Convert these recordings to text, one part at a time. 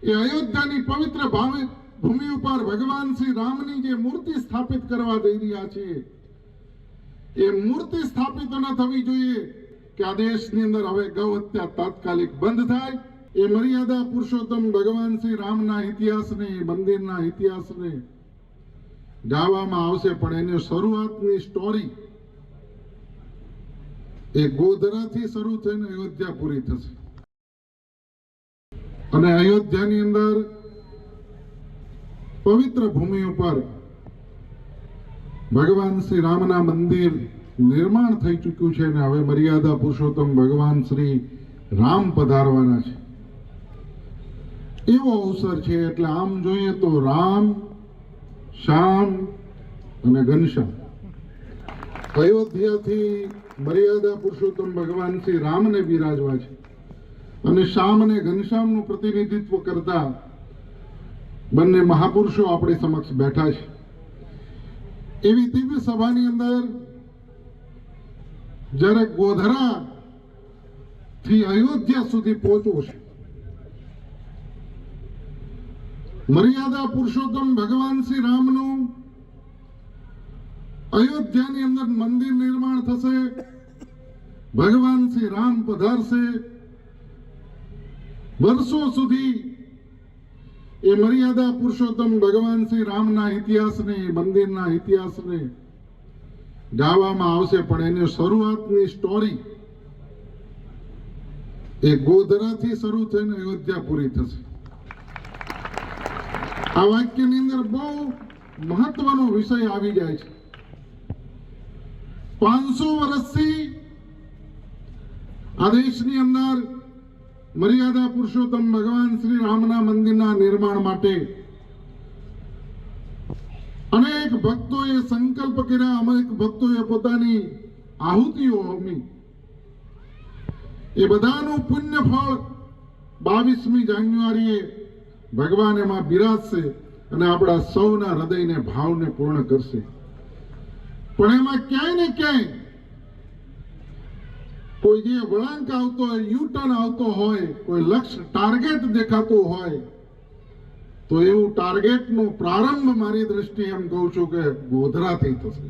એ અયોધ્યાની પવિત્ર ભૂમિ ઉપર ભગવાન શ્રી રામની જે મૂર્તિ સ્થાપિત કરવા જઈ રહ્યા છે, એ મૂર્તિ સ્થાપિત ન થવી જોઈએ કે આ દેશની અંદર હવે ગૌ હત્યા તાત્કાલિક બંધ થાય. એ મર્યાદા પુરુષોત્તમ ભગવાન શ્રી રામના ઇતિહાસને, મંદિરના ઇતિહાસને ગાવામાં આવશે, પણ એની શરૂઆતની સ્ટોરી એ ગોધરાથી શરૂ થઈને અયોધ્યા પૂરી થશે. અને અયોધ્યાની અંદર પવિત્ર ભૂમિ ઉપર ભગવાન શ્રી રામના મંદિર નિર્માણ થઈ ચૂક્યું છે અને હવે મર્યાદા પુરુષોત્તમ ભગવાન શ્રી રામ પધારવાના છે. એવો અવસર છે. એટલે આમ જોઈએ તો રામ, શ્યામ અને ઘનશ્યામ, અયોધ્યાથી મર્યાદા પુરુષોત્તમ ભગવાન શ્રી રામને બિરાજવા છે અને શ્યામ અને ઘનશ્યામનું પ્રતિનિધિત્વ કરતા બંને મહાપુરુષો આપણી સમક્ષ બેઠા છે. એવી દિવ્ય સભાની અંદર જ્યારે ગોધરા થી અયોધ્યા સુધી પહોંચવું છે, મર્યાદા પુરુષોત્તમ ભગવાન શ્રી રામનું અયોધ્યાની અંદર મંદિર નિર્માણ થશે, ભગવાન શ્રી રામ પધારશે. વર્ષો સુધી એ મર્યાદા પુરુષોત્તમ ભગવાન શ્રી રામના ઇતિહાસને, મંદિરના ઇતિહાસને ગાવામાં આવશે, પણ એની શરૂઆતની સ્ટોરી એ ગોધરાથી શરૂ થઈને અયોધ્યા પૂરી થશે. આ વાક્યની અંદર બહુ મહત્વનો વિષય આવી જાય છે. 500 વર્ષથી આ દેશની અંદર મર્યાદા પુરુષોત્તમ ભગવાન શ્રી રામના મંદિરના નિર્માણ માટે અનેક ભક્તોએ સંકલ્પ કર્યા, અનેક ભક્તોએ પોતાની આહુતિઓ હોમી. એ બધાનું પુણ્ય ફળ 22મી જાન્યુઆરીએ ભગવાન એમાં બિરાજશે અને આપણા સૌના હૃદયને ભાવને પૂર્ણ કરશે. પણ એમાં ક્યાંય ને ક્યાંય કોઈ જે વળાંક આવતો હોય, યુટર્ન આવતો હોય, કોઈ લક્ષ્ય ટાર્ગેટ દેખાતું હોય, તો એવું ટાર્ગેટનો પ્રારંભ મારી દ્રષ્ટિએ એમ કહું છું કે ગોધરાથી થશે.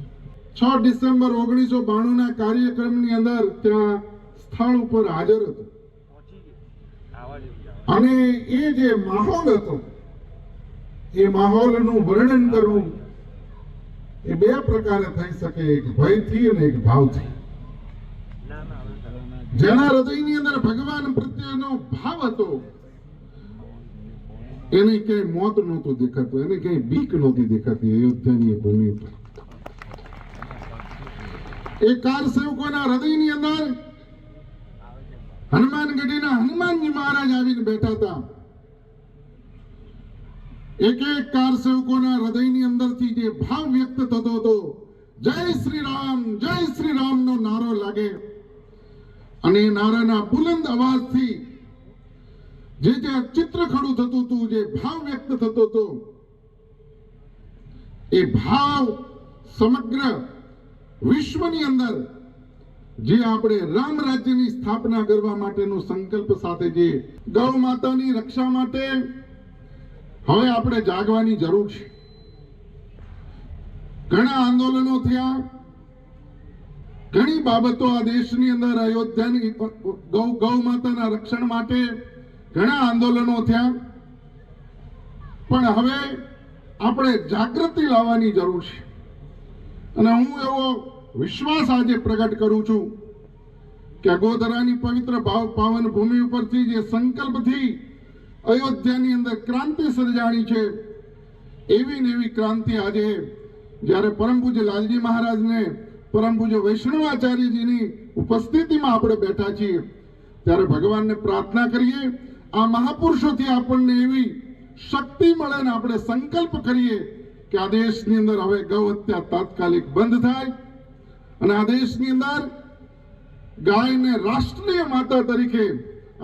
6 ડિસેમ્બર 1992ના કાર્યક્રમની અંદર ત્યાં સ્થળ ઉપર હાજર હતો અને એ જે માહોલ હતો, એ માહોલનું વર્ણન કરવું એ બે પ્રકારે થઈ શકે, એક ભયથી અને એક ભાવથી. જેના હૃદયની અંદર ભગવાન પ્રત્યેનો ભાવ હતો, એને કઈ મોત નહોતું દેખાતું, એને કઈ બીક નહોતી દેખાતી. અયોધ્યાની ભૂમિ પર એ કાર સેવકોના હૃદયની અંદર હનુમાનગઢીના હનુમાનજી મહારાજ આવીને બેઠા હતા. એક એક કાર સેવકોના હૃદયની અંદરથી જે ભાવ વ્યક્ત થતો હતો, જય શ્રી રામનો નારો લાગે અને એ નારાના બુલંદ અવાજથી જે ચિત્ર ખડું થતું હતું, જે ભાવ વ્યક્ત થતો હતો, એ ભાવ સમગ્ર વિશ્વની અંદર જે આપણે રામ રાજ્યની સ્થાપના કરવા માટેનો સંકલ્પ સાથે જે ગૌ માતાની રક્ષા માટે હવે આપણે જાગવાની જરૂર છે. ઘણા આંદોલનો થયા, ઘણી બાબતો આ દેશની અંદર અયોધ્યાની ગૌ માતાના રક્ષણ માટે ઘણા આંદોલનો થયા, પણ હવે આપણે જાગૃતિ લાવવાની જરૂર છે. અને હું એવો વિશ્વાસ આજે પ્રગટ કરું છું કે ગોધરાની પવિત્ર પાવન ભૂમિ ઉપરથી જે સંકલ્પથી અયોધ્યાની અંદર ક્રાંતિ સર્જાણી છે, એવી ને એવી ક્રાંતિ આજે જ્યારે પરમ પૂજ્ય લાલજી મહારાજને, પરમ પૂજ્ય વૈષ્ણવાચાર્યજીની ઉપસ્થિતિમાં આપણે બેઠા છીએ, ત્યારે ભગવાનને પ્રાર્થના કરીએ આ મહાપુરુષોથી આપણને એવી શક્તિ મળે ને આપણે સંકલ્પ કરીએ કે આ દેશની અંદર હવે ગૌ હત્યા તાત્કાલિક બંધ થાય અને આ દેશની અંદર ગાયને રાષ્ટ્રીય માતા તરીકે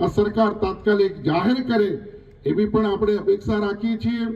આ સરકાર તાત્કાલિક જાહેર કરે, એવી પણ આપણે અપેક્ષા રાખીએ છીએ.